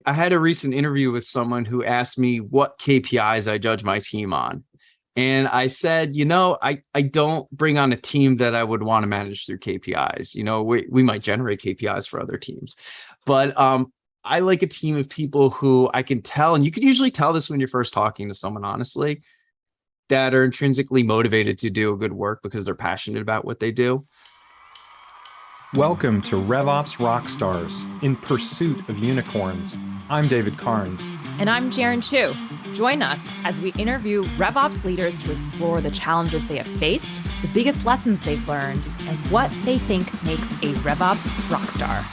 I had a recent interview with someone who asked me what KPIs I judge my team on. And I said, I don't bring on a team that I would want to manage through KPIs. We might generate KPIs for other teams, but I like a team of people who I can tell, and you can usually tell this when you're first talking to someone, honestly, that are intrinsically motivated to do a good work because they're passionate about what they do. Welcome to RevOps Rockstars, in pursuit of unicorns. I'm David Carnes. And I'm Jaren Chu. Join us as we interview RevOps leaders to explore the challenges they have faced, the biggest lessons they've learned, and what they think makes a RevOps rockstar.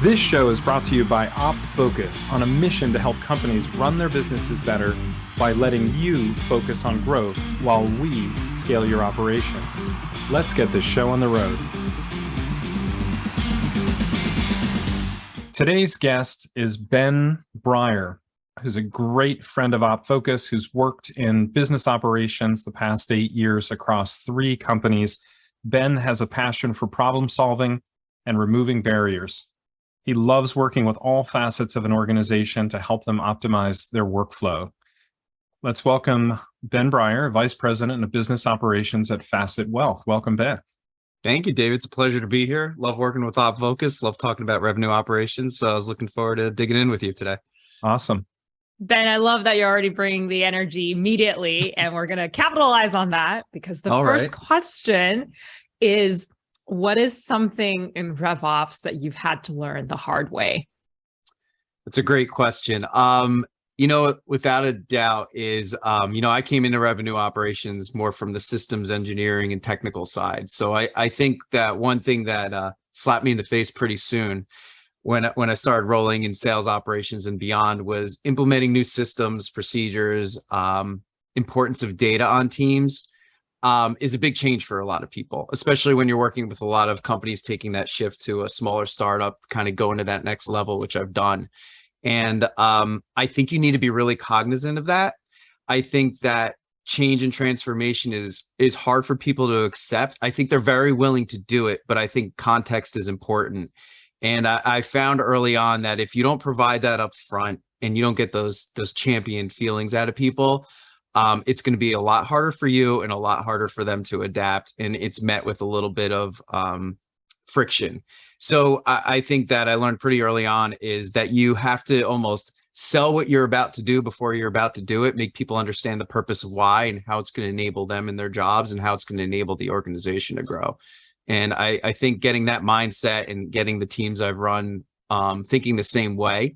This show is brought to you by OpFocus, on a mission to help companies run their businesses better by letting you focus on growth while we scale your operations. Let's get this show on the road. Today's guest is Ben Bryer, who's a great friend of OpFocus, who's worked in business operations the past 8 years across 3 companies. Ben has a passion for problem solving and removing barriers. He loves working with all facets of an organization to help them optimize their workflow. Let's welcome Ben Bryer, Vice President of Business Operations at Facet Wealth. Welcome, Ben. Thank you, David. It's a pleasure to be here. Love working with OpFocus. Love talking about revenue operations. So I was looking forward to digging in with you today. Awesome. Ben, I love that you're already bringing the energy immediately, and we're going to capitalize on that because the first question is, what is something in RevOps that you've had to learn the hard way? That's a great question. Without a doubt is, I came into revenue operations more from the systems engineering and technical side. So I think that one thing that slapped me in the face pretty soon when I started rolling in sales operations and beyond was implementing new systems, procedures, importance of data on teams is a big change for a lot of people, especially when you're working with a lot of companies taking that shift to a smaller startup, kind of going to that next level, which I've done. And I think you need to be really cognizant of that. I think that change and transformation is hard for people to accept. I think they're very willing to do it, but I think context is important. And I found early on that if you don't provide that up front and you don't get those champion feelings out of people, it's going to be a lot harder for you and a lot harder for them to adapt. And it's met with a little bit of friction. So I think that I learned pretty early on is that you have to almost sell what you're about to do before you're about to do it, make people understand the purpose of why and how it's going to enable them in their jobs and how it's going to enable the organization to grow. And I think getting that mindset and getting the teams I've run thinking the same way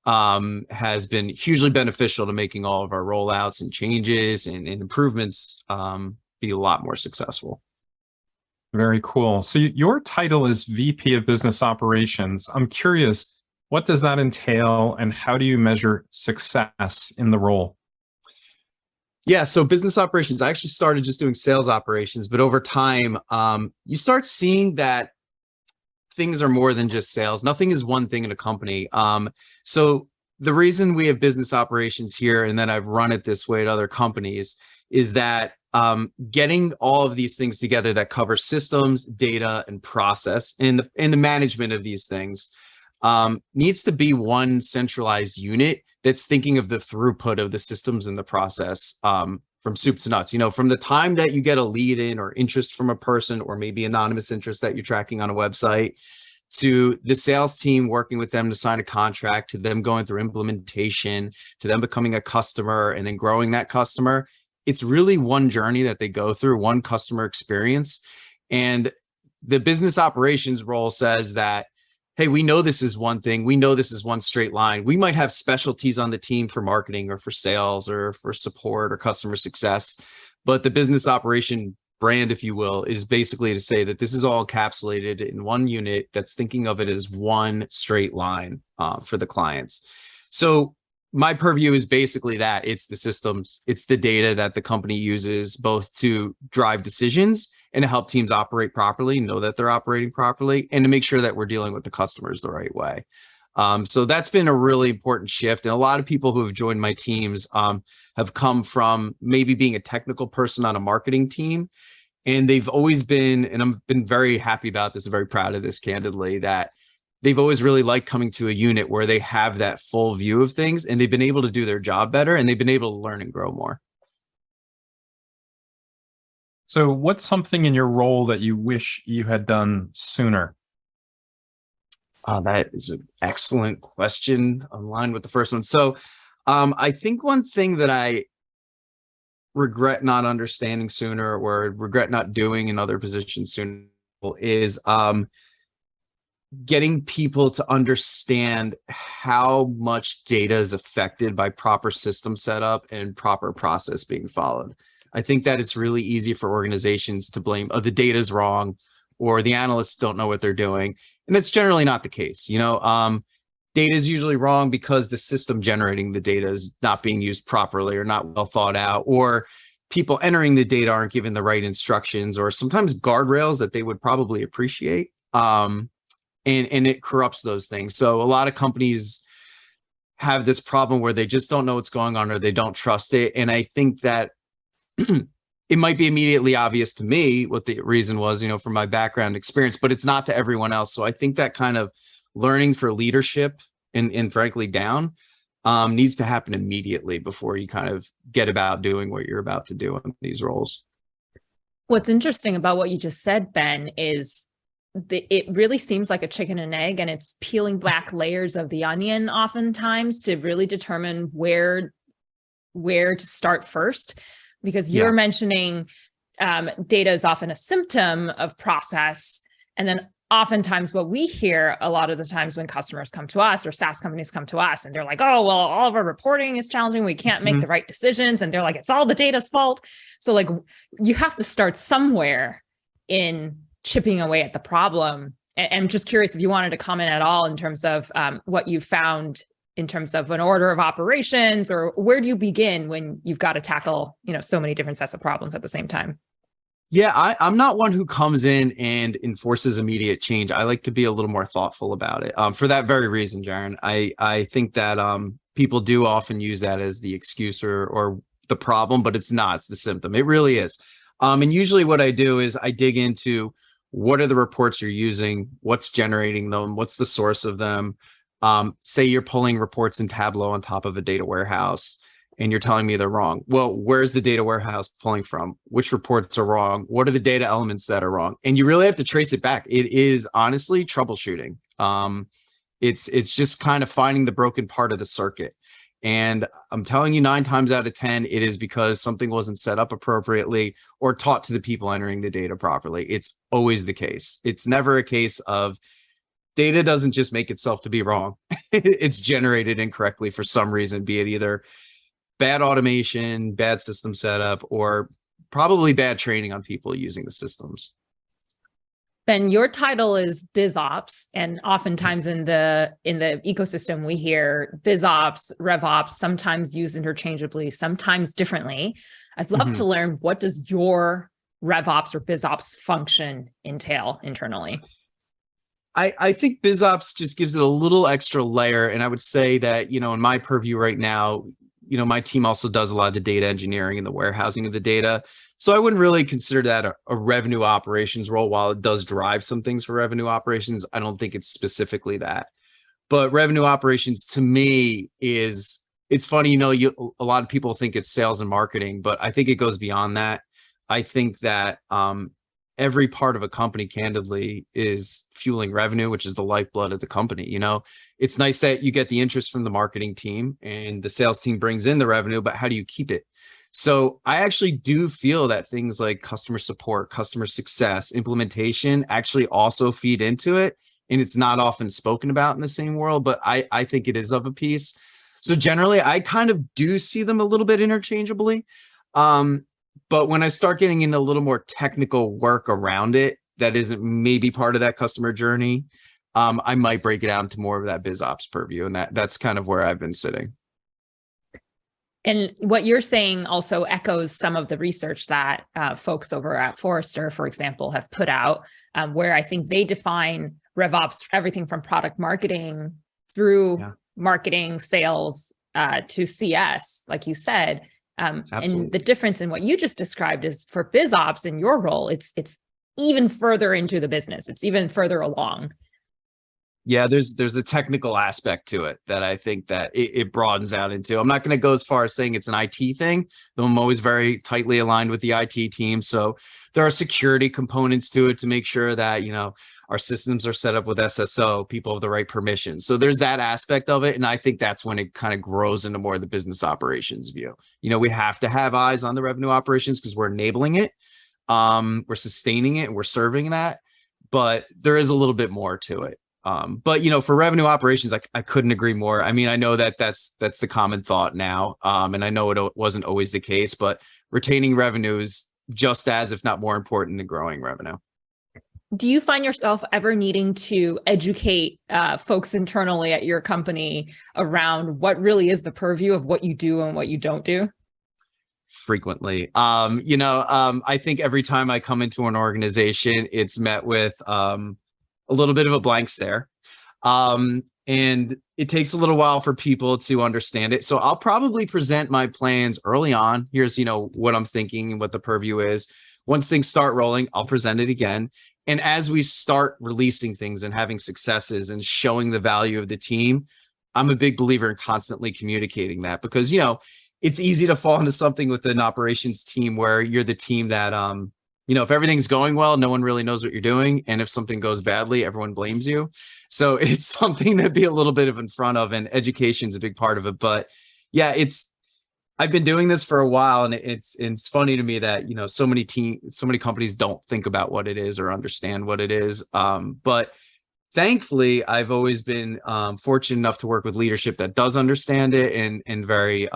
has been hugely beneficial to making all of our rollouts and changes and improvements be a lot more successful. Very cool. So your title is VP of Business Operations. I'm curious, what does that entail and how do you measure success in the role? Yeah, so business operations, I actually started just doing sales operations, but over time, you start seeing that things are more than just sales. Nothing is one thing in a company. So the reason we have business operations here, and then I've run it this way at other companies, is that getting all of these things together that cover systems, data, and process, and the management of these things needs to be one centralized unit that's thinking of the throughput of the systems and the process from soup to nuts. From the time that you get a lead in or interest from a person or maybe anonymous interest that you're tracking on a website, to the sales team working with them to sign a contract, to them going through implementation, to them becoming a customer and then growing that customer. It's really one journey that they go through, one customer experience. And the business operations role says that, hey, we know this is one thing. We know this is one straight line. We might have specialties on the team for marketing or for sales or for support or customer success. But the business operation brand, if you will, is basically to say that this is all encapsulated in one unit that's thinking of it as one straight line for the clients. So my purview is basically that it's the systems, it's the data that the company uses both to drive decisions and to help teams operate properly, know that they're operating properly, and to make sure that we're dealing with the customers the right way. So that's been a really important shift. And a lot of people who have joined my teams have come from maybe being a technical person on a marketing team. And they've always been, and I've been very happy about this, and very proud of this, candidly, that they've always really liked coming to a unit where they have that full view of things, and they've been able to do their job better, and they've been able to learn and grow more. So what's something in your role that you wish you had done sooner? That is an excellent question, aligned with the first one. So I think one thing that I regret not understanding sooner, or regret not doing in other positions sooner, is getting people to understand how much data is affected by proper system setup and proper process being followed. I think that it's really easy for organizations to blame, oh, the data is wrong, or the analysts don't know what they're doing. And that's generally not the case. Data is usually wrong because the system generating the data is not being used properly, or not well thought out, or people entering the data aren't given the right instructions, or sometimes guardrails that they would probably appreciate. And it corrupts those things. So a lot of companies have this problem where they just don't know what's going on, or they don't trust it. And I think that it might be immediately obvious to me what the reason was, from my background experience, but it's not to everyone else. So I think that kind of learning for leadership and frankly down needs to happen immediately before you kind of get about doing what you're about to do in these roles. What's interesting about what you just said, Ben, is it really seems like a chicken and egg, and it's peeling back layers of the onion oftentimes to really determine where to start first. Because you're mentioning data is often a symptom of process. And then oftentimes what we hear a lot of the times when customers come to us, or SaaS companies come to us, and they're like, oh, well, all of our reporting is challenging. We can't make the right decisions. And they're like, it's all the data's fault. So like, you have to start somewhere in chipping away at the problem. And I'm just curious if you wanted to comment at all in terms of what you found in terms of an order of operations, or where do you begin when you've got to tackle, so many different sets of problems at the same time? Yeah, I'm not one who comes in and enforces immediate change. I like to be a little more thoughtful about it. For that very reason, Jaron, I think that people do often use that as the excuse or the problem, but it's not. It's the symptom. It really is. And usually what I do is I dig into what are the reports you're using, what's generating them, what's the source of them. Say you're pulling reports in Tableau on top of a data warehouse, and you're telling me they're wrong. Well, where's the data warehouse pulling from? Which reports are wrong? What are the data elements that are wrong? And you really have to trace it back. It is honestly troubleshooting. It's just kind of finding the broken part of the circuit. And I'm telling you, 9 times out of 10, it is because something wasn't set up appropriately or taught to the people entering the data properly. It's always the case. It's never a case of data doesn't just make itself to be wrong. It's generated incorrectly for some reason, be it either bad automation, bad system setup, or probably bad training on people using the systems. Ben, your title is BizOps, and oftentimes in the ecosystem, we hear BizOps, RevOps, sometimes used interchangeably, sometimes differently. I'd love to learn, what does your RevOps or BizOps function entail internally? I think BizOps just gives it a little extra layer. And I would say that, in my purview right now, my team also does a lot of the data engineering and the warehousing of the data. So I wouldn't really consider that a revenue operations role. While it does drive some things for revenue operations, I don't think it's specifically that. But revenue operations to me it's funny, a lot of people think it's sales and marketing, but I think it goes beyond that. I think that every part of a company, candidly, is fueling revenue, which is the lifeblood of the company. It's nice that you get the interest from the marketing team and the sales team brings in the revenue, but how do you keep it? So I actually do feel that things like customer support, customer success, implementation actually also feed into it. And it's not often spoken about in the same world, but I think it is of a piece. So generally, I kind of do see them a little bit interchangeably. But when I start getting into a little more technical work around it, that isn't maybe part of that customer journey, I might break it out to more of that BizOps purview. And that's kind of where I've been sitting. And what you're saying also echoes some of the research that folks over at Forrester, for example, have put out, where I think they define RevOps, everything from product marketing through marketing, sales to CS, like you said. And the difference in what you just described is for BizOps in your role, it's even further into the business. It's even further along. Yeah, there's a technical aspect to it that I think that it broadens out into. I'm not going to go as far as saying it's an IT thing, though I'm always very tightly aligned with the IT team. So there are security components to it to make sure that, our systems are set up with SSO, people have the right permissions. So there's that aspect of it. And I think that's when it kind of grows into more of the business operations view. We have to have eyes on the revenue operations because we're enabling it. We're sustaining it and we're serving that, but there is a little bit more to it. But for revenue operations, I couldn't agree more. I mean, I know that that's the common thought now. And I know it wasn't always the case, but retaining revenue is just as, if not more important than growing revenue. Do you find yourself ever needing to educate folks internally at your company around what really is the purview of what you do and what you don't do? Frequently. I think every time I come into an organization, it's met with a little bit of a blank stare. And it takes a little while for people to understand it. So I'll probably present my plans early on. Here's, what I'm thinking and what the purview is. Once things start rolling, I'll present it again. And as we start releasing things and having successes and showing the value of the team, I'm a big believer in constantly communicating that because, it's easy to fall into something with an operations team where you're the team that, if everything's going well, no one really knows what you're doing. And if something goes badly, everyone blames you. So it's something to be a little bit of in front of, and education's a big part of it. But yeah, I've been doing this for a while, and it's funny to me that, so many companies don't think about what it is or understand what it is. But thankfully, I've always been fortunate enough to work with leadership that does understand it and very,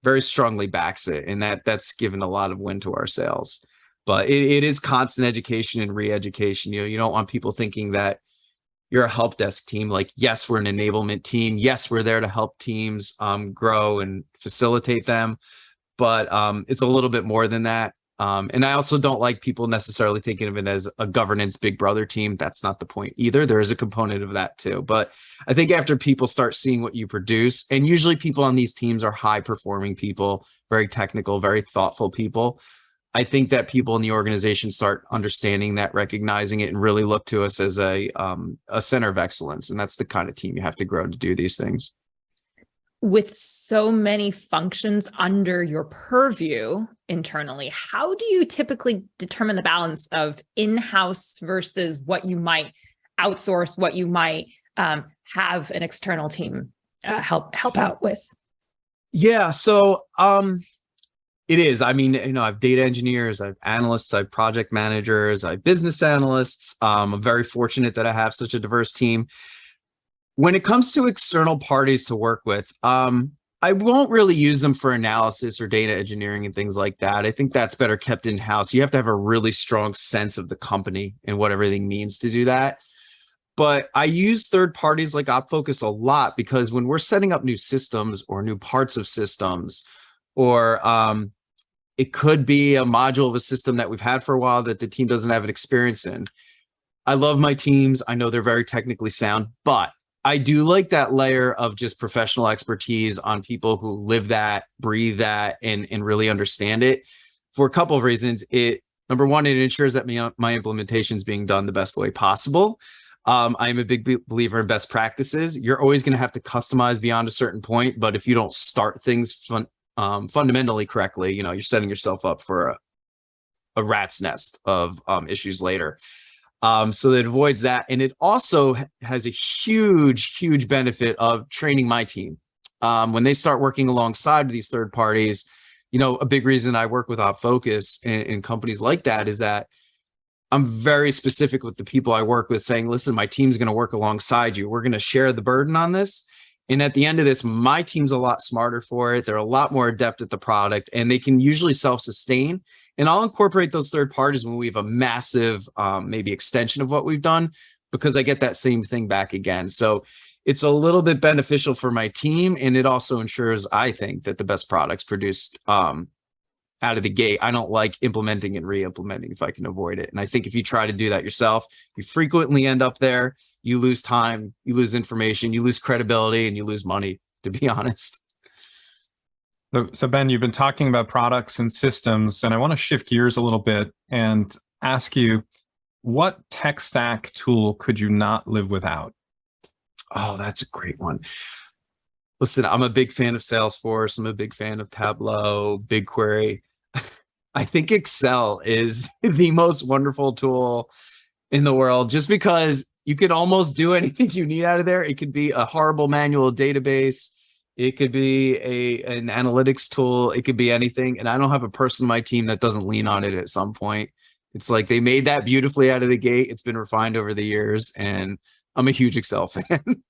very strongly backs it. And that's given a lot of win to our sales. But it is constant education and re-education. You don't want people thinking that you're a help desk team. Like, yes, we're an enablement team. Yes, we're there to help teams grow and facilitate them. But it's a little bit more than that. And I also don't like people necessarily thinking of it as a governance big brother team. That's not the point either. There is a component of that too. But I think after people start seeing what you produce, and usually people on these teams are high performing people, very technical, very thoughtful people. I think that people in the organization start understanding that, recognizing it, and really look to us as a center of excellence. And that's the kind of team you have to grow to do these things. With so many functions under your purview internally, how do you typically determine the balance of in-house versus what you might outsource, what you might have an external team help out with? Yeah, so it is. I mean, I have data engineers, I have analysts, I have project managers, I have business analysts. I'm very fortunate that I have such a diverse team. When it comes to external parties to work with, I won't really use them for analysis or data engineering and things like that. I think that's better kept in-house. You have to have a really strong sense of the company and what everything means to do that. But I use third parties like OpFocus a lot because when we're setting up new systems or new parts of systems, or it could be a module of a system that we've had for a while that the team doesn't have an experience in. I love my teams. I know they're very technically sound, but I do like that layer of just professional expertise on people who live that, breathe that, and really understand it for a couple of reasons. Number one, it ensures that my implementation is being done the best way possible. I'm a big believer in best practices. You're always going to have to customize beyond a certain point, but if you don't start things fundamentally correctly, you're setting yourself up for a rat's nest of issues later. So that avoids that. And it also has a huge benefit of training my team. When they start working alongside these third parties, a big reason I work with OpFocus in companies like that is that I'm very specific with the people I work with, saying, listen, my team's going to work alongside you. We're going to share the burden on this. And at the end of this, my team's a lot smarter for it. They're a lot more adept at the product, and they can usually self-sustain. And I'll incorporate those third parties when we have a massive, maybe extension of what we've done, because I get that same thing back again. So it's a little bit beneficial for my team. And it also ensures, I think, that the best products produced out of the gate. I don't like implementing and re-implementing if I can avoid it. And I think if you try to do that yourself, you frequently end up there. You lose time, you lose information, you lose credibility, and you lose money, to be honest. So Ben, you've been talking about products and systems, and I want to shift gears a little bit and ask you, what tech stack tool could you not live without? Oh, that's a great one. Listen, I'm a big fan of Salesforce. I'm a big fan of Tableau, BigQuery. I think Excel is the most wonderful tool in the world, just because you can almost do anything you need out of there. It could be a horrible manual database. It could be an analytics tool. It could be anything. And I don't have a person on my team that doesn't lean on it at some point. It's like they made that beautifully out of the gate. It's been refined over the years, and I'm a huge Excel fan.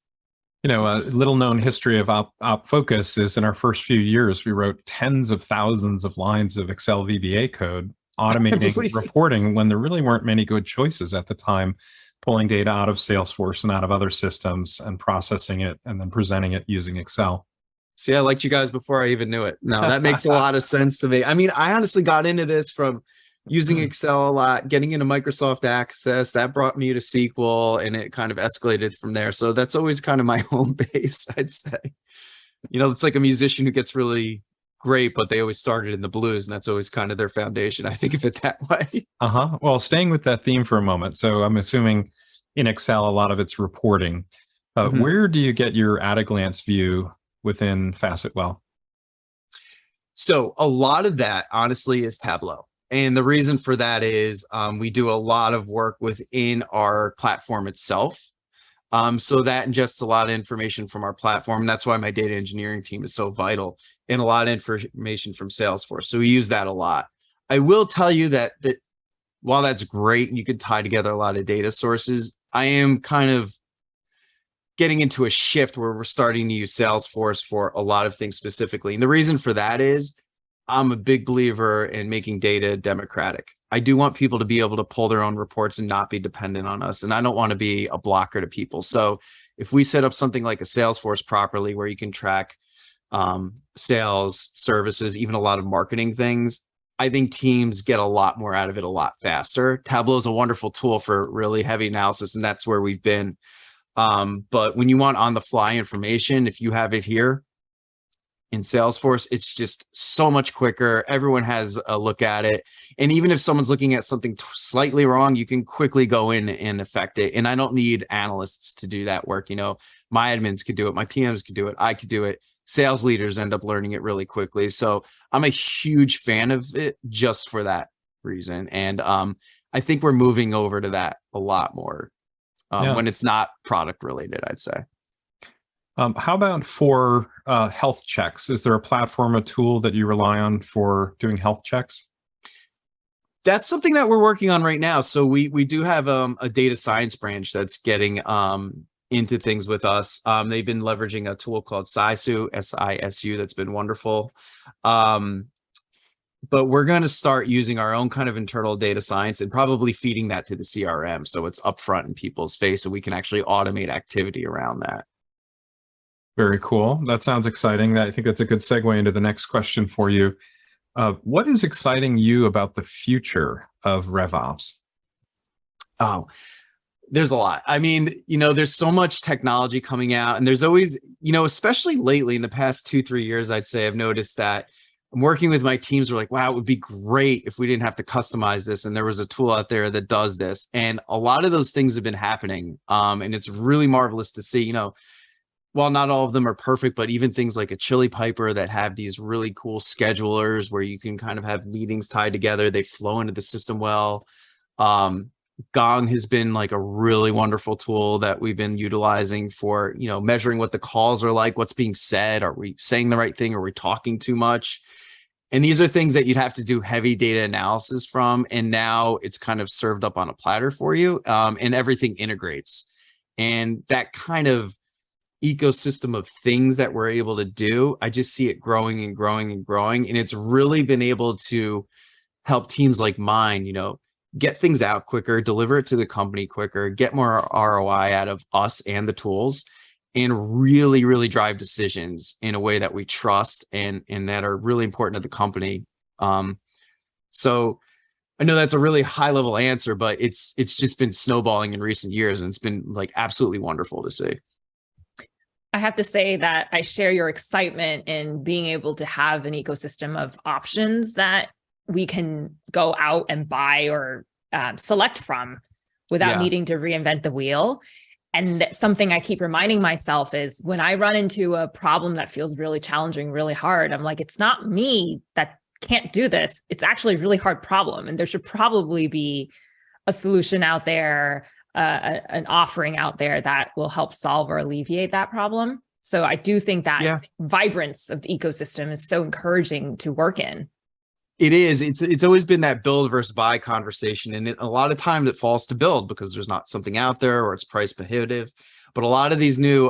You know, a little known history of OpFocus is in our first few years, we wrote tens of thousands of lines of Excel VBA code automating reporting when there really weren't many good choices at the time, pulling data out of Salesforce and out of other systems and processing it and then presenting it using Excel. See, I liked you guys before I even knew it. No, that makes a lot of sense to me. I mean, I honestly got into this from using Excel a lot, getting into Microsoft Access. That brought me to SQL, and it kind of escalated from there. So that's always kind of my home base, I'd say. You know, it's like a musician who gets really great, but they always started in the blues, and that's always kind of their foundation. I think of it that way. Well, staying with that theme for a moment. So I'm assuming in Excel, a lot of it's reporting. Where do you get your at-a-glance view within Facet Wealth? So a lot of that, honestly, is Tableau. And the reason for that is we do a lot of work within our platform itself. So that ingests a lot of information from our platform. That's why my data engineering team is so vital, and a lot of information from Salesforce. So we use that a lot. I will tell you that while that's great and you could tie together a lot of data sources, I am kind of getting into a shift where we're starting to use Salesforce for a lot of things specifically. And the reason for that is I'm a big believer in making data democratic. I do want people to be able to pull their own reports and not be dependent on us. And I don't want to be a blocker to people. So if we set up something like a Salesforce properly, where you can track sales, services, even a lot of marketing things, I think teams get a lot more out of it a lot faster. Tableau is a wonderful tool for really heavy analysis, and that's where we've been. But when you want on the fly information, if you have it here in Salesforce, it's just so much quicker. Everyone has a look at it. And even if someone's looking at something slightly wrong, you can quickly go in and affect it. And I don't need analysts to do that work. You know, my admins could do it. My PMs could do it. I could do it. Sales leaders end up learning it really quickly. So I'm a huge fan of it just for that reason. And I think we're moving over to that a lot more when it's not product related, I'd say. How about for health checks? Is there a platform, a tool that you rely on for doing health checks? That's something that we're working on right now. So we do have a data science branch that's getting into things with us. They've been leveraging a tool called SISU, SISU, that's been wonderful. But we're going to start using our own kind of internal data science and probably feeding that to the CRM. So it's upfront in people's face, and we can actually automate activity around that. Very cool. That sounds exciting. I think that's a good segue into the next question for you. What is exciting you about the future of RevOps? Oh, there's a lot. I mean, you know, there's so much technology coming out, and there's always, you know, especially lately in the past 2-3 years, I'd say I've noticed that I'm working with my teams. We're like, wow, it would be great if we didn't have to customize this, and there was a tool out there that does this. And a lot of those things have been happening. And it's really marvelous to see, you know, while not all of them are perfect, but even things like a Chili Piper that have these really cool schedulers where you can kind of have meetings tied together. They flow into the system well. Gong has been like a really wonderful tool that we've been utilizing for, you know, measuring what the calls are like, what's being said. Are we saying the right thing? Are we talking too much? And these are things that you'd have to do heavy data analysis from. And now it's kind of served up on a platter for you, and everything integrates. And that kind of ecosystem of things that we're able to do, I just see it growing and growing and growing. And it's really been able to help teams like mine, you know, get things out quicker, deliver it to the company quicker, get more ROI out of us and the tools, and really, really drive decisions in a way that we trust and that are really important to the company. So I know that's a really high level answer, but it's just been snowballing in recent years, and it's been like absolutely wonderful to see. I have to say that I share your excitement in being able to have an ecosystem of options that we can go out and buy or select from without needing to reinvent the wheel. And something I keep reminding myself is when I run into a problem that feels really challenging, really hard, I'm like, it's not me that can't do this. It's actually a really hard problem. And there should probably be a solution out there, an offering out there that will help solve or alleviate that problem. So I do think that vibrance of the ecosystem is so encouraging to work in. It is. It's always been that build versus buy conversation. And a lot of times it falls to build because there's not something out there or it's price prohibitive. But a lot of these new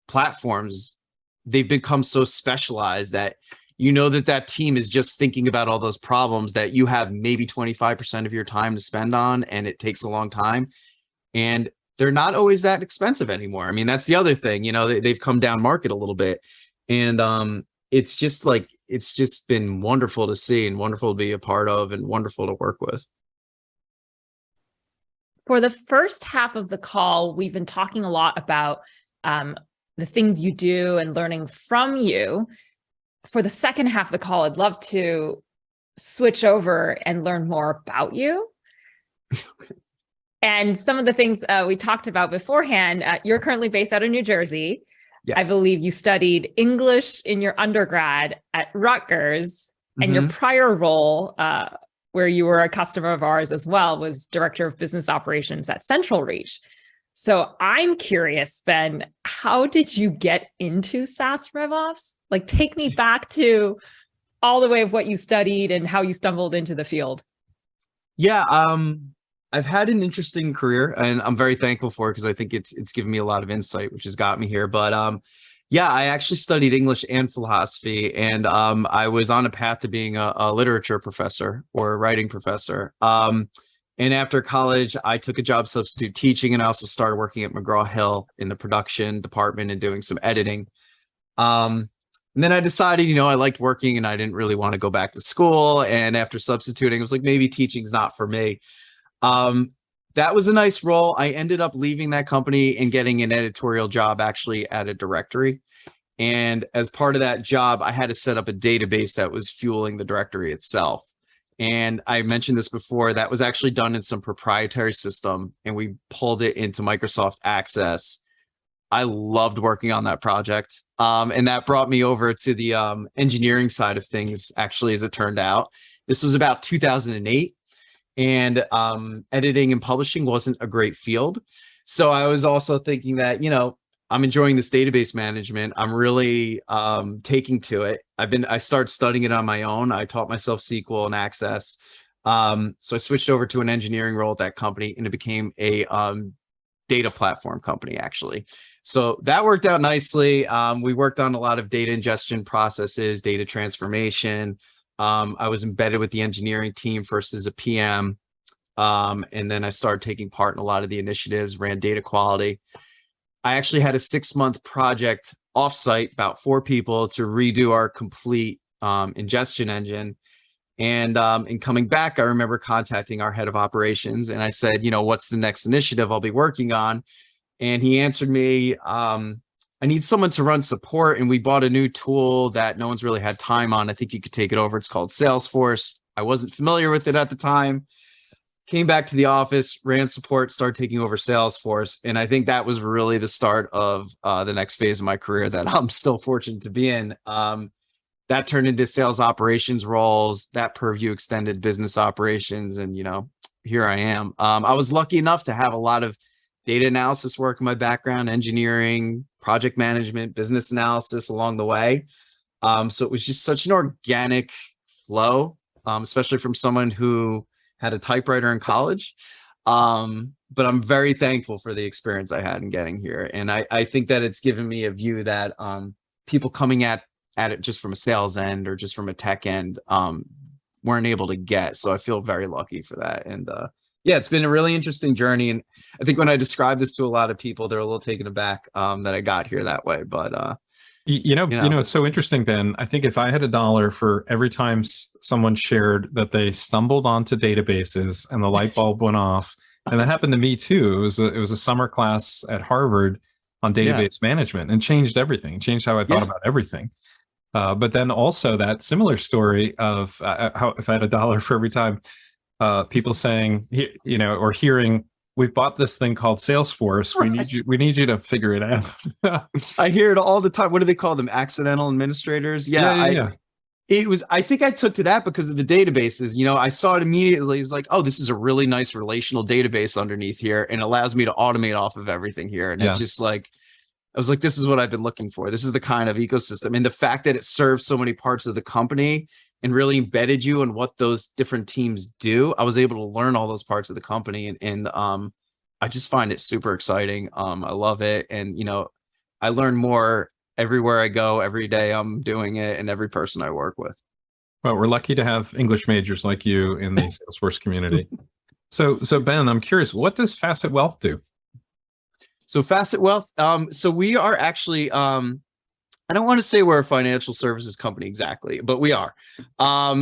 platforms, they've become so specialized that that team is just thinking about all those problems that you have maybe 25% of your time to spend on, and it takes a long time. And they're not always that expensive anymore. I mean, that's the other thing, they've come down market a little bit. And it's just been wonderful to see and wonderful to be a part of and wonderful to work with. For the first half of the call, we've been talking a lot about the things you do and learning from you. For the second half of the call, I'd love to switch over and learn more about you. And some of the things we talked about beforehand, you're currently based out of New Jersey. Yes. I believe you studied English in your undergrad at Rutgers, and your prior role, where you were a customer of ours as well, was Director of Business Operations at Central Reach. So I'm curious, Ben, how did you get into SaaS RevOps? Like, take me back to all the way of what you studied and how you stumbled into the field. Yeah, I've had an interesting career, and I'm very thankful for it because I think it's given me a lot of insight, which has got me here. But I actually studied English and philosophy, and I was on a path to being a literature professor or a writing professor. And after college, I took a job substitute teaching, and I also started working at McGraw-Hill in the production department and doing some editing. And then I decided, I liked working and I didn't really want to go back to school. And after substituting, I was like, maybe teaching's not for me. That was a nice role. I ended up leaving that company and getting an editorial job actually at a directory. And as part of that job, I had to set up a database that was fueling the directory itself. And I mentioned this before, that was actually done in some proprietary system, and we pulled it into Microsoft Access. I loved working on that project. And that brought me over to the engineering side of things, actually, as it turned out. This was about 2008. And editing and publishing wasn't a great field. So I was also thinking that, I'm enjoying this database management. I'm really taking to it. I started studying it on my own. I taught myself SQL and Access. So I switched over to an engineering role at that company, and it became a data platform company, actually. So that worked out nicely. We worked on a lot of data ingestion processes, data transformation. I was embedded with the engineering team first as a PM. And then I started taking part in a lot of the initiatives, ran data quality. I actually had a 6-month project offsite, about 4 people, to redo our complete ingestion engine. And in coming back, I remember contacting our head of operations, and I said, what's the next initiative I'll be working on? And he answered me, I need someone to run support, and we bought a new tool that no one's really had time on. I think you could take it over. It's called Salesforce. I wasn't familiar with it at the time. Came back to the office, ran support, started taking over Salesforce. And I think that was really the start of the next phase of my career that I'm still fortunate to be in. That turned into sales operations roles. That purview extended business operations. And, here I am. I was lucky enough to have a lot of data analysis work in my background, engineering, project management, business analysis along the way. So it was just such an organic flow, especially from someone who had a typewriter in college. But I'm very thankful for the experience I had in getting here. And I think that it's given me a view that people coming at it just from a sales end or just from a tech end weren't able to get. So I feel very lucky for that. And it's been a really interesting journey. And I think when I describe this to a lot of people, they're a little taken aback that I got here that way. But it's so interesting, Ben. I think if I had $1 for every time someone shared that they stumbled onto databases and the light bulb went off, and that happened to me too. It was a summer class at Harvard on database management, and changed everything. Changed how I thought about everything. But then also that similar story of how if I had $1 for every time people saying, or hearing we've bought this thing called Salesforce. Right. We need you to figure it out. I hear it all the time. What do they call them? Accidental administrators? Yeah. I think I took to that because of the databases. I saw it immediately. It's like, oh, this is a really nice relational database underneath here and allows me to automate off of everything here. And it's just like, I was like, this is what I've been looking for. This is the kind of ecosystem. And the fact that it serves so many parts of the company and really embedded you in what those different teams do, I was able to learn all those parts of the company. And I just find it super exciting. I love it. And, I learn more everywhere I go, every day I'm doing it, and every person I work with. Well, we're lucky to have English majors like you in the Salesforce community. So Ben, I'm curious, what does Facet Wealth do? So Facet Wealth, so we are actually, I don't want to say we're a financial services company exactly, but we are.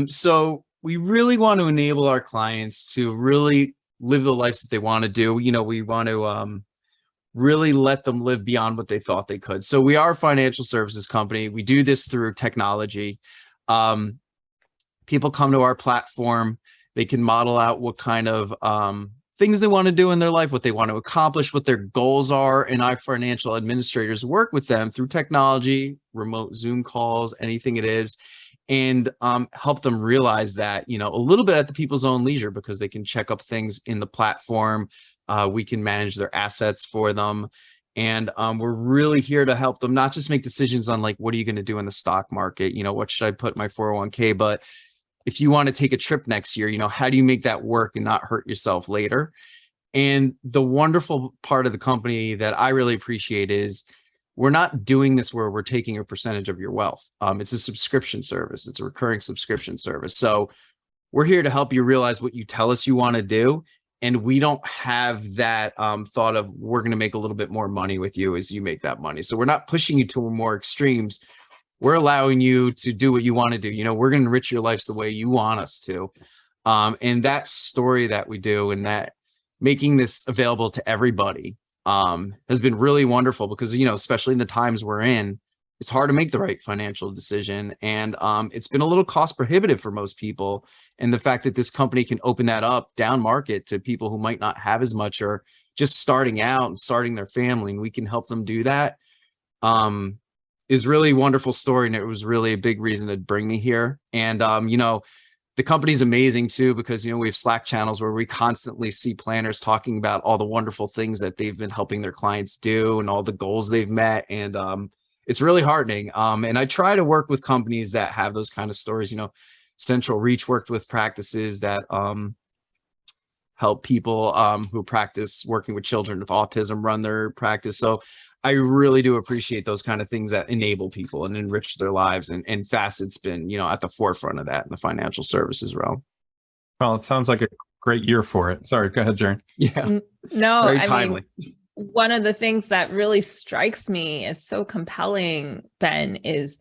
So we really want to enable our clients to really live the lives that they want to do. We want to really let them live beyond what they thought they could. So we are a financial services company. We do this through technology. People come to our platform. They can model out what kind of things they want to do in their life, what they want to accomplish, what their goals are. And our financial administrators work with them through technology, remote Zoom calls, anything it is, and help them realize that, a little bit at the people's own leisure, because they can check up things in the platform. We can manage their assets for them. And we're really here to help them not just make decisions on like, what are you going to do in the stock market? What should I put in my 401k? But if you want to take a trip next year, how do you make that work and not hurt yourself later? And the wonderful part of the company that I really appreciate is we're not doing this where we're taking a percentage of your wealth. It's a subscription service. It's a recurring subscription service. So we're here to help you realize what you tell us you want to do. And we don't have that thought of we're going to make a little bit more money with you as you make that money. So we're not pushing you to more extremes. We're allowing you to do what you want to do. We're going to enrich your lives the way you want us to. And that story that we do and that making this available to everybody has been really wonderful because, especially in the times we're in, it's hard to make the right financial decision. And it's been a little cost prohibitive for most people. And the fact that this company can open that up down market to people who might not have as much or just starting out and starting their family, and we can help them do that, is really a wonderful story. And it was really a big reason to bring me here. And, the company's amazing too, because, we have Slack channels where we constantly see planners talking about all the wonderful things that they've been helping their clients do and all the goals they've met. And, it's really heartening. And I try to work with companies that have those kind of stories. Central Reach worked with practices that help people who practice working with children with autism run their practice. So I really do appreciate those kind of things that enable people and enrich their lives. And Facet's been, at the forefront of that in the financial services realm. Well, it sounds like a great year for it. Sorry, go ahead, Jaren. Yeah. No, very timely. One of the things that really strikes me as so compelling, Ben, is,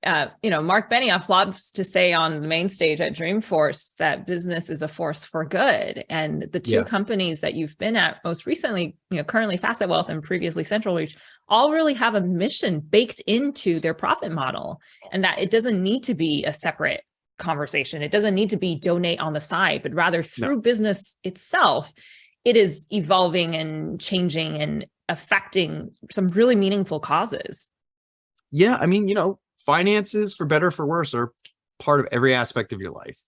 Mark Benioff loves to say on the main stage at Dreamforce that business is a force for good. And the two companies that you've been at most recently, currently Facet Wealth and previously Central Reach, all really have a mission baked into their profit model, and that it doesn't need to be a separate conversation. It doesn't need to be donate on the side, but rather through business itself, it is evolving and changing and affecting some really meaningful causes. Yeah. Finances, for better or for worse, are part of every aspect of your life.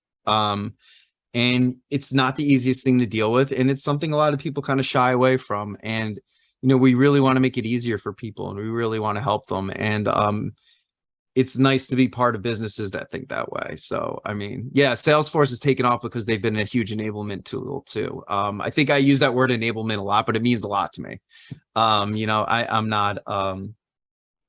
And it's not the easiest thing to deal with. And it's something a lot of people kind of shy away from. And, we really want to make it easier for people and we really want to help them. And it's nice to be part of businesses that think that way. So, Salesforce has taken off because they've been a huge enablement tool too. I think I use that word enablement a lot, but it means a lot to me. I'm not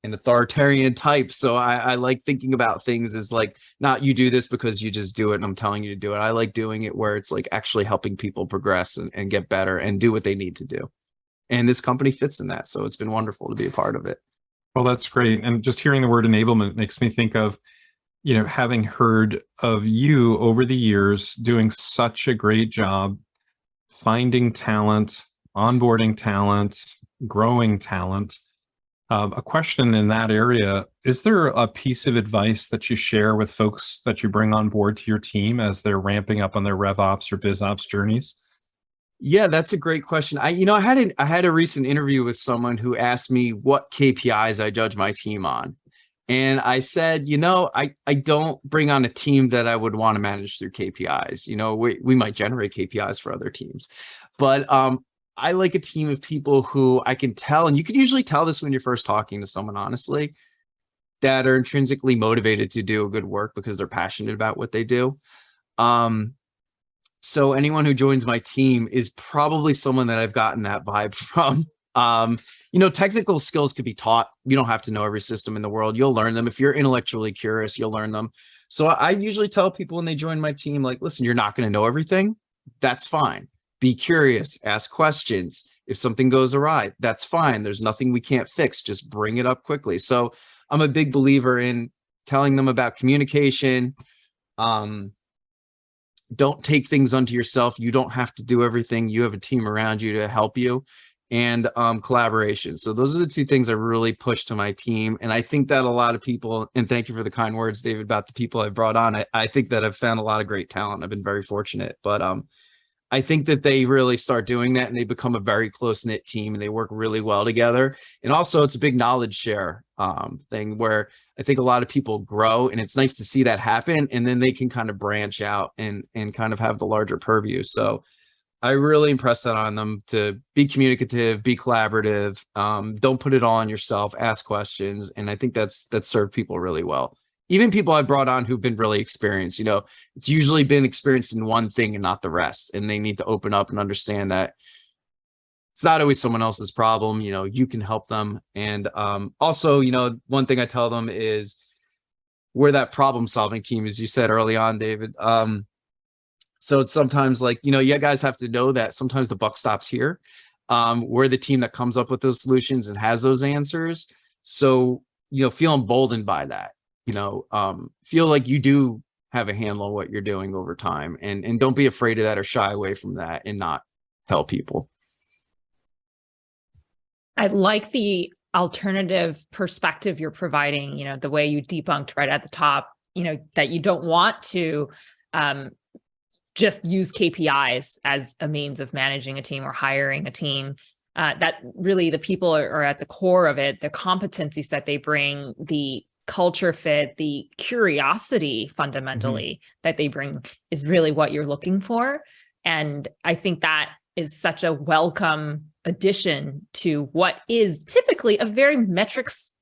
an authoritarian type. So I like thinking about things as like, not you do this because you just do it and I'm telling you to do it. I like doing it where it's like actually helping people progress and get better and do what they need to do. And this company fits in that. So it's been wonderful to be a part of it. Well, that's great. And just hearing the word enablement makes me think of, having heard of you over the years doing such a great job finding talent, onboarding talent, growing talent. A question in that area, is there a piece of advice that you share with folks that you bring on board to your team as they're ramping up on their RevOps or BizOps journeys? Yeah, that's a great question. I had a recent interview with someone who asked me what KPIs I judge my team on. And I said, I don't bring on a team that I would want to manage through KPIs. We might generate KPIs for other teams, but I like a team of people who I can tell, and you can usually tell this when you're first talking to someone, honestly, that are intrinsically motivated to do a good work because they're passionate about what they do. So anyone who joins my team is probably someone that I've gotten that vibe from. Technical skills could be taught. You don't have to know every system in the world. You'll learn them. If you're intellectually curious, you'll learn them. So I usually tell people when they join my team, like, listen, you're not going to know everything. That's fine. Be curious, ask questions. If something goes awry, that's fine. There's nothing we can't fix. Just bring it up quickly. So I'm a big believer in telling them about communication. Don't take things unto yourself. You don't have to do everything. You have a team around you to help you, and collaboration. So those are the two things I really push to my team. And I think that a lot of people, and thank you for the kind words, David, about the people I've brought on. I think that I've found a lot of great talent. I've been very fortunate, but I think that they really start doing that and they become a very close-knit team and they work really well together. And also it's a big knowledge share thing where I think a lot of people grow, and it's nice to see that happen. And then they can kind of branch out and kind of have the larger purview. So I really impress that on them to be communicative, be collaborative. Don't put it all on yourself, ask questions. And I think that's served people really well. Even people I brought on who've been really experienced, it's usually been experienced in one thing and not the rest. And they need to open up and understand that it's not always someone else's problem. You can help them. And also, one thing I tell them is we're that problem solving team, as you said early on, David. So it's sometimes like, you guys have to know that sometimes the buck stops here. We're the team that comes up with those solutions and has those answers. So, feel emboldened by that. Feel like you do have a handle on what you're doing over time, and don't be afraid of that or shy away from that and not tell people. I like the alternative perspective you're providing, the way you debunked right at the top, that you don't want to just use KPIs as a means of managing a team or hiring a team. That really the people are at the core of it, the competencies that they bring, the culture fit, the curiosity fundamentally that they bring is really what you're looking for. And I think that is such a welcome addition to what is typically a very metrics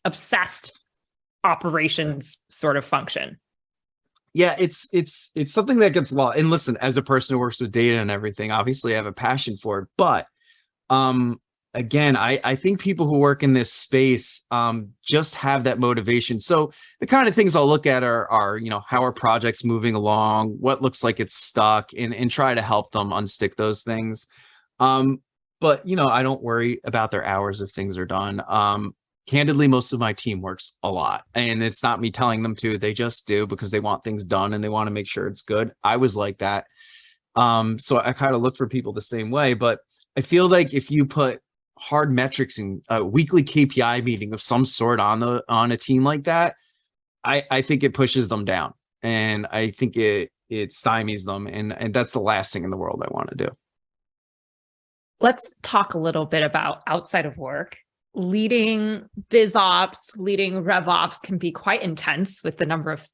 obsessed operations sort of function. Yeah, it's something that gets lost. And listen, as a person who works with data and everything, obviously I have a passion for it. But again, I think people who work in this space just have that motivation. So the kind of things I'll look at are how are projects moving along, what looks like it's stuck, and try to help them unstick those things. But I don't worry about their hours if things are done. Candidly, most of my team works a lot, and it's not me telling them to. They just do because they want things done and they want to make sure it's good. I was like that. So I kind of look for people the same way, but I feel like if you put hard metrics in a weekly KPI meeting of some sort on a team like that, I think it pushes them down, and I think it stymies them, and that's the last thing in the world I want to do. Let's talk a little bit about outside of work. Leading BizOps, leading RevOps can be quite intense with the number of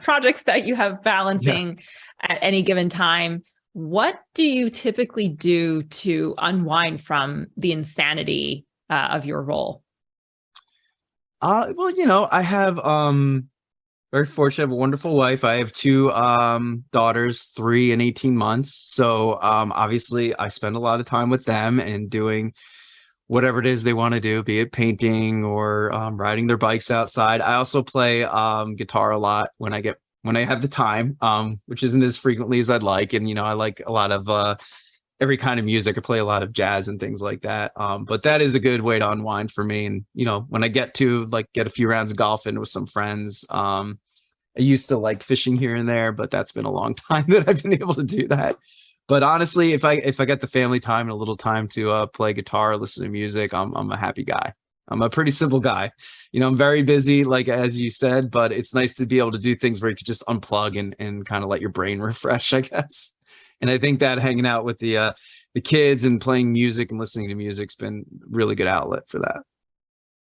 projects that you have balancing at any given time. What do you typically do to unwind from the insanity of your role? Well, I have very fortunate, I have a wonderful wife. I have two daughters, 3 and 18 months. So obviously I spend a lot of time with them and doing whatever it is they want to do, be it painting or riding their bikes outside. I also play guitar a lot when I have the time, which isn't as frequently as I'd like. And, I like a lot of every kind of music. I play a lot of jazz and things like that. But that is a good way to unwind for me. And, when I get to get a few rounds of golf in with some friends, I used to like fishing here and there, but that's been a long time that I've been able to do that. But honestly, if I get the family time and a little time to play guitar, listen to music, I'm a happy guy. I'm a pretty simple guy. I'm very busy, like as you said, but it's nice to be able to do things where you could just unplug and kind of let your brain refresh, I guess. And I think that hanging out with the kids and playing music and listening to music's been really good outlet for that.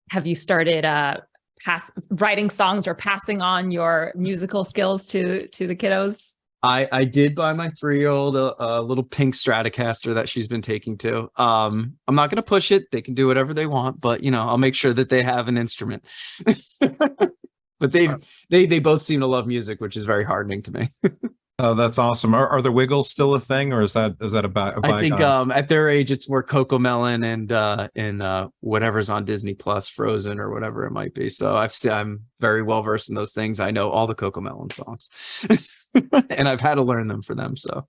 Have you started writing songs or passing on your musical skills to the kiddos? I did buy my 3-year-old a little pink Stratocaster that she's been taking to. I'm not going to push it. They can do whatever they want, but I'll make sure that they have an instrument. But they both seem to love music, which is very heartening to me. Oh, that's awesome. Are the Wiggles still a thing, or is that a bygone? I think at their age it's more Cocomelon and whatever's on Disney Plus, Frozen or whatever it might be. So I'm very well versed in those things. I know all the Cocomelon songs, and I've had to learn them for them. So,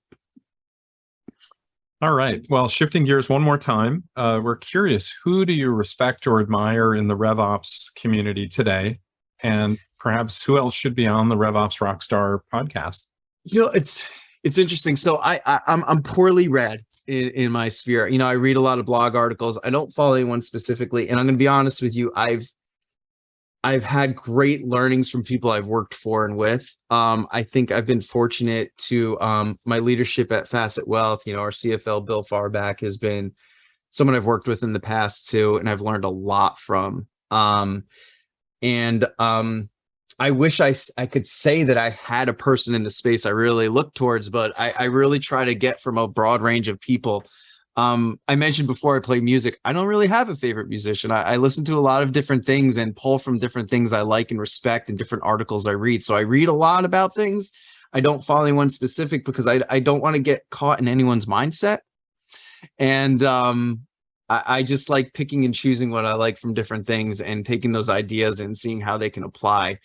all right. Well, shifting gears one more time, we're curious: who do you respect or admire in the RevOps community today, and perhaps who else should be on the RevOps Rockstar podcast? It's interesting. So I'm poorly read in my sphere. I read a lot of blog articles. I don't follow anyone specifically, and I'm going to be honest with you. I've had great learnings from people I've worked for and with. I think I've been fortunate to my leadership at Facet Wealth. Our CFO Bill Farback has been someone I've worked with in the past too, and I've learned a lot from. I wish I could say that I had a person in the space I really look towards, but I really try to get from a broad range of people. I mentioned before I play music. I don't really have a favorite musician. I listen to a lot of different things and pull from different things I like and respect and different articles I read. So I read a lot about things. I don't follow anyone specific because I don't want to get caught in anyone's mindset. And I just like picking and choosing what I like from different things and taking those ideas and seeing how they can apply.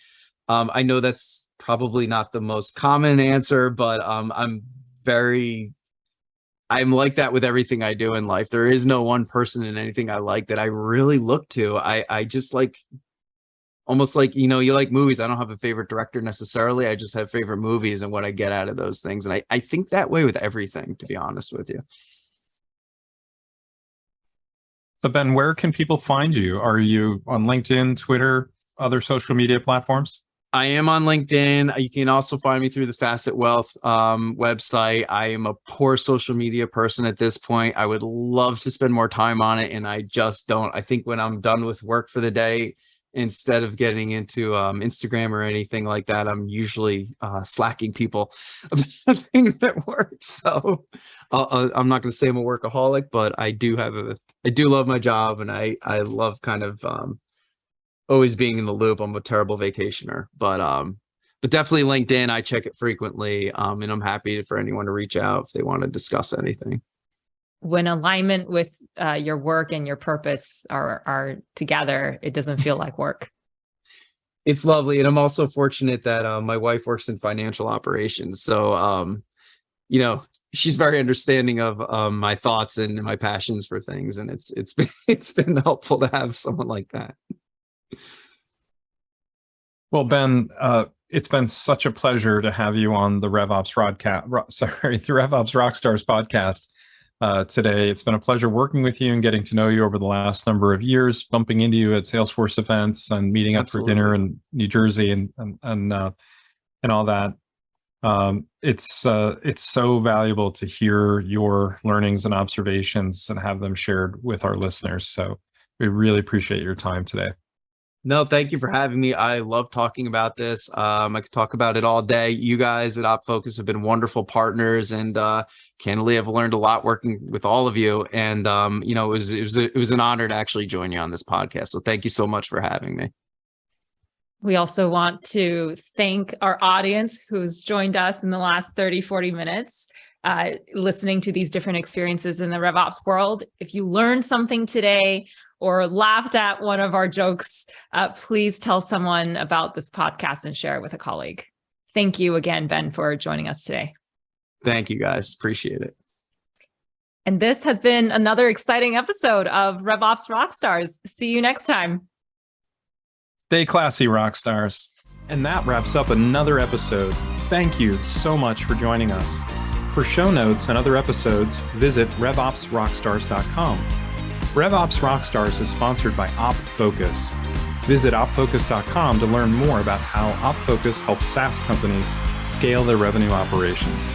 I know that's probably not the most common answer, but I'm like that with everything I do in life. There is no one person in anything I like that I really look to. I just like, almost like, you like movies. I don't have a favorite director necessarily. I just have favorite movies and what I get out of those things. And I think that way with everything, to be honest with you. So Ben, where can people find you? Are you on LinkedIn, Twitter, other social media platforms? I am on LinkedIn. You can also find me through the Facet Wealth website. I am a poor social media person at this point. I would love to spend more time on it, and I just don't. I think when I'm done with work for the day, instead of getting into Instagram or anything like that, I'm usually slacking people about things at work. So I'm not going to say I'm a workaholic, but I do love my job, and I love kind of always being in the loop. I'm a terrible vacationer, but definitely LinkedIn. I check it frequently, and I'm happy for anyone to reach out if they want to discuss anything. When alignment with your work and your purpose are together, it doesn't feel like work. It's lovely, and I'm also fortunate that my wife works in financial operations, so she's very understanding of my thoughts and my passions for things, and it's been helpful to have someone like that. Well, Ben, it's been such a pleasure to have you on the RevOps Rockstars podcast today. It's been a pleasure working with you and getting to know you over the last number of years, bumping into you at Salesforce events and meeting up for dinner in New Jersey and all that. It's so valuable to hear your learnings and observations and have them shared with our listeners. So we really appreciate your time today. No, thank you for having me. I love talking about this. I could talk about it all day. You guys at OpFocus have been wonderful partners, and candidly, I've learned a lot working with all of you. And it was an honor to actually join you on this podcast. So thank you so much for having me. We also want to thank our audience who's joined us in the last 30, 40 minutes, listening to these different experiences in the RevOps world. If you learned something today or laughed at one of our jokes, please tell someone about this podcast and share it with a colleague. Thank you again, Ben, for joining us today. Thank you, guys. Appreciate it. And this has been another exciting episode of RevOps Rockstars. See you next time. Stay classy, rock stars. And that wraps up another episode. Thank you so much for joining us. For show notes and other episodes, visit RevOpsRockstars.com. RevOps Rockstars is sponsored by OpFocus. Visit OpFocus.com to learn more about how OpFocus helps SaaS companies scale their revenue operations.